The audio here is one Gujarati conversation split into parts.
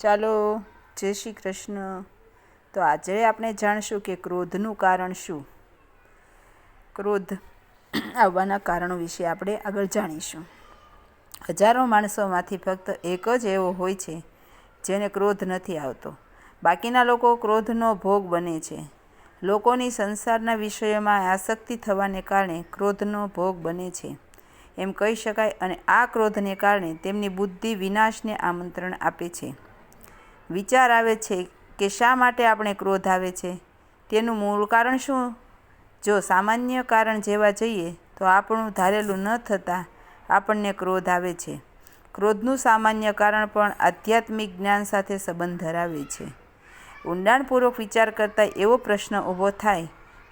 ચાલો, જય શ્રી કૃષ્ણ. તો આજે આપણે જાણશું કે ક્રોધનું કારણ શું. ક્રોધ આવવાના કારણો વિશે આપણે આગળ જાણીશું. હજારો માણસોમાંથી ફક્ત એક જ એવો હોય છે જેને ક્રોધ નથી આવતો. બાકીના લોકો ક્રોધનો ભોગ બને છે. લોકોની સંસારના વિષયોમાં આસક્તિ થવાને કારણે ક્રોધનો ભોગ બને છે એમ કહી શકાય, અને આ ક્રોધને કારણે તેમની બુદ્ધિ વિનાશને આમંત્રણ આપે છે. વિચાર આવે છે કે શા માટે આપણે ક્રોધ આવે છે, તેનું મૂળ કારણ શું? જો સામાન્ય કારણ જેવા જઈએ તો આપણું ધારેલું ન થતાં આપણને ક્રોધ આવે છે. ક્રોધનું સામાન્ય કારણ પણ આધ્યાત્મિક જ્ઞાન સાથે સંબંધ ધરાવે છે. ઊંડાણપૂર્વક વિચાર કરતાં એવો પ્રશ્ન ઊભો થાય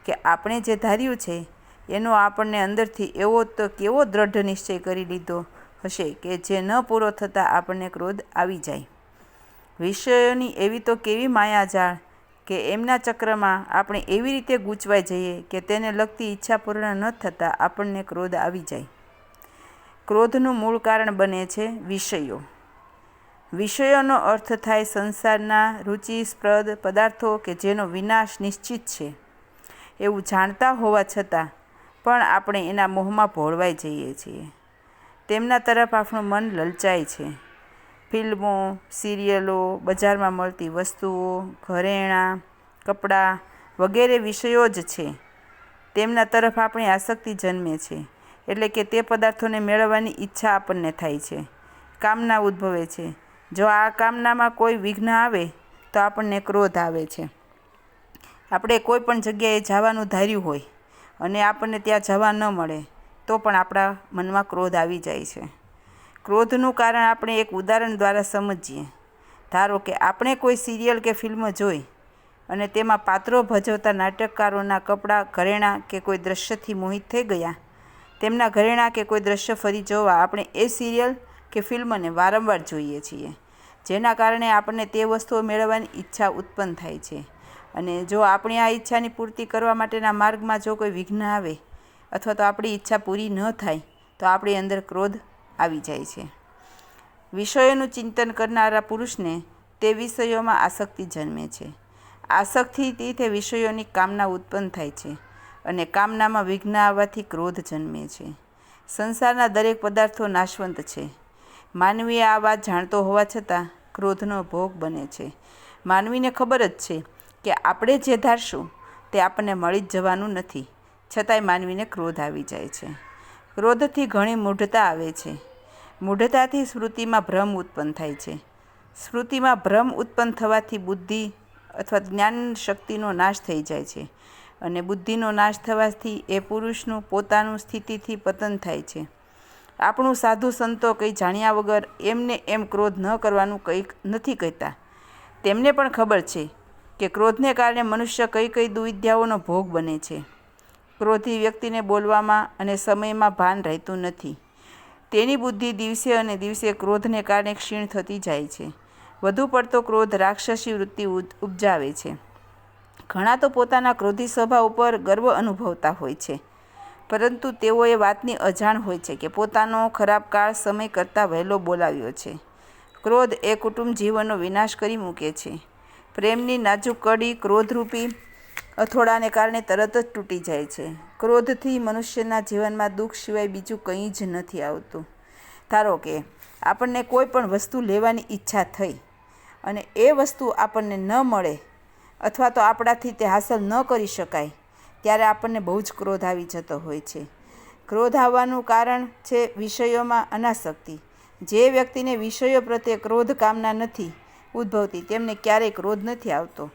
કે આપણે જે ધાર્યું છે એનો આપણને અંદરથી એવો તો કેવો દ્રઢ નિશ્ચય કરી લીધો હશે કે જે ન પૂરો થતાં આપણને ક્રોધ આવી જાય. વિષયોની એવી તો કેવી માયાજાળ કે એમના ચક્રમાં આપણે એવી રીતે ગૂંચવાઈ જઈએ કે તેને લગતી ઈચ્છા પૂર્ણ ન થતાં આપણને ક્રોધ આવી જાય. ક્રોધનું મૂળ કારણ બને છે વિષયો. વિષયોનો અર્થ થાય સંસારના રુચિસ્પ્રદ પદાર્થો કે જેનો વિનાશ નિશ્ચિત છે એવું જાણતા હોવા છતાં પણ આપણે એના મોહમાં ભોળવાઈ જઈએ છીએ. તેમના તરફ આપણું મન લલચાય છે. ફિલ્મો, સિરિયલો, બજારમાં મળતી વસ્તુઓ, ઘરેણાં, કપડાં વગેરે વિષયો જ છે. તેમના તરફ આપણી આસક્તિ જન્મે છે, એટલે કે તે પદાર્થોને મેળવવાની ઈચ્છા આપણને થાય છે, કામના ઉદ્ભવે છે. જો આ કામનામાં કોઈ વિઘ્ન આવે તો આપણને ક્રોધ આવે છે. આપણે કોઈ પણ જગ્યાએ જવાનું ધાર્યું હોય અને આપણને ત્યાં જવા ન મળે તો પણ આપણા મનમાં ક્રોધ આવી જાય છે. ક્રોધનું કારણ આપણે એક ઉદાહરણ દ્વારા સમજીએ. ધારો કે આપણે કોઈ સિરિયલ કે ફિલ્મ જોઈ અને તેમાં પાત્રો ભજવતા નાટકકારોના કપડાં, ઘરેણાં કે કોઈ દ્રશ્યથી મોહિત થઈ ગયા. તેમના ઘરેણાં કે કોઈ દ્રશ્ય ફરી જોવા આપણે એ સિરિયલ કે ફિલ્મને વારંવાર જોઈએ છીએ, જેના કારણે આપણને તે વસ્તુઓ મેળવવાની ઈચ્છા ઉત્પન્ન થાય છે. અને જો આપણી આ ઈચ્છાની પૂર્તિ કરવા માટેના માર્ગમાં જો કોઈ વિઘ્ન આવે અથવા તો આપણી ઈચ્છા પૂરી ન થાય તો આપણી અંદર ક્રોધ આવી જાય છે. વિષયોનું ચિંતન કરનારા પુરુષને તે વિષયોમાં આસક્તિ જન્મે છે. આસક્તિથી તે વિષયોની કામના ઉત્પન્ન થાય છે અને કામનામાં વિઘ્ન આવવાથી ક્રોધ જન્મે છે. સંસારના દરેક પદાર્થો નાશવંત છે. માનવી આ વાત જાણતો હોવા છતાં ક્રોધનો ભોગ બને છે. માનવીને ખબર જ છે કે આપણે જે ધારશું તે આપણને મળી જ જવાનું નથી, છતાંય માનવીને ક્રોધ આવી જાય છે. ક્રોધથી ઘણી મૂઢતા આવે છે. મૂઢતાથી સ્મૃતિમાં ભ્રમ ઉત્પન્ન થાય છે. સ્મૃતિમાં ભ્રમ ઉત્પન્ન થવાથી બુદ્ધિ અથવા જ્ઞાન શક્તિનો નાશ થઈ જાય છે, અને બુદ્ધિનો નાશ થવાથી એ પુરુષનું પોતાનું સ્થિતિથી પતન થાય છે. આપણું સાધુ સંતો કંઈ જાણ્યા વગર એમને એમ ક્રોધ ન કરવાનું કંઈક નથી કહેતા. તેમને પણ ખબર છે કે ક્રોધને કારણે મનુષ્ય કઈ કઈ દુવિદ્યાઓનો ભોગ બને છે. ક્રોધી વ્યક્તિને બોલવામાં અને સમયમાં ભાન રહેતું નથી. તેની બુદ્ધિ દિવસે અને દિવસે ક્રોધને કારણે ક્ષીણ થતી જાય છે. વધુ પડતો ક્રોધ રાક્ષસી વૃત્તિ ઉપજાવે છે. ઘણા તો પોતાના ક્રોધી સ્વભાવ ઉપર ગર્વ અનુભવતા હોય છે, પરંતુ તેઓ એ વાતની અજાણ હોય છે કે પોતાનો ખરાબ કાળ સમય કરતાં વહેલો બોલાવ્યો છે. ક્રોધ એ કુટુંબ જીવનનો વિનાશ કરી મૂકે છે. પ્રેમની નાજુક કડી ક્રોધરૂપી અથોડાને કારણે તરત જ તૂટી જાય છે. ક્રોધથી મનુષ્યના જીવનમાં દુઃખ સિવાય બીજું કંઈ જ નથી આવતું. ધારો કે આપણને કોઈ પણ વસ્તુ લેવાની ઈચ્છા થઈ અને એ વસ્તુ આપણને ન મળે અથવા તો આપણાથી તે હાંસલ ન કરી શકાય, ત્યારે આપણને બહુ જ ક્રોધ આવી જતો હોય છે. ક્રોધ આવવાનું કારણ છે વિષયોમાં અનાસક્તિ. જે વ્યક્તિને વિષયો પ્રત્યે ક્રોધ કામના નથી ઉદ્ભવતી તેમને ક્યારેય ક્રોધ નથી આવતો.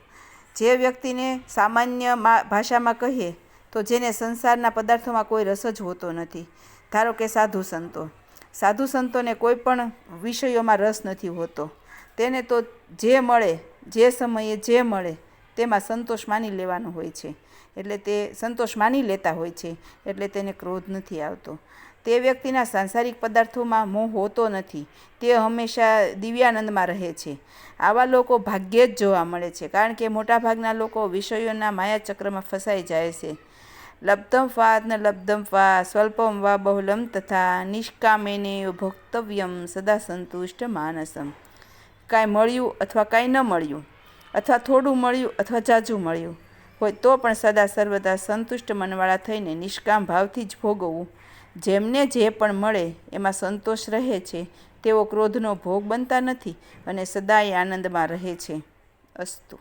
જે વ્યક્તિને સામાન્ય ભાષામાં કહીએ તો જેને સંસારના પદાર્થોમાં કોઈ રસ જ હોતો નથી. ધારો કે સાધુ સંતો. સાધુ સંતોને કોઈ પણ વિષયોમાં રસ નથી હોતો. તેને તો જે મળે, જે સમયે જે મળે તેમાં સંતોષ માની લેવાનો હોય છે. એટલે તે સંતોષ માની લેતા હોય છે, એટલે તેને ક્રોધ નથી આવતો. તે વ્યક્તિના સાંસારિક પદાર્થોમાં મોહ હોતો નથી. તે હંમેશા દિવ્યાનંદમાં રહે છે. આવા લોકો ભાગ્યે જ જોવા મળે છે, કારણ કે મોટાભાગના લોકો વિષયોના માયાચક્રમાં ફસાઈ જાય છે. લબ્ધમ વા ન લબ્ધમ વા સ્વલ્પમ વા બહુલમ તથા નિષ્કામેને ભોક્તવ્યમ સદા સંતુષ્ટ માનસમ. કાંઈ મળ્યું અથવા કાંઈ ન મળ્યું, અથવા થોડું મળ્યું અથવા ઝાઝું મળ્યું હોય તો પણ સદા સર્વદા સંતુષ્ટ મનવાળા થઈને નિષ્કામ ભાવથી જ ભોગવવું. જેમને જે પણ મળે એમાં સંતોષ રહે છે તેઓ ક્રોધનો ભોગ બનતા નથી અને સદાય આનંદમાં રહે છે. અસ્તુ.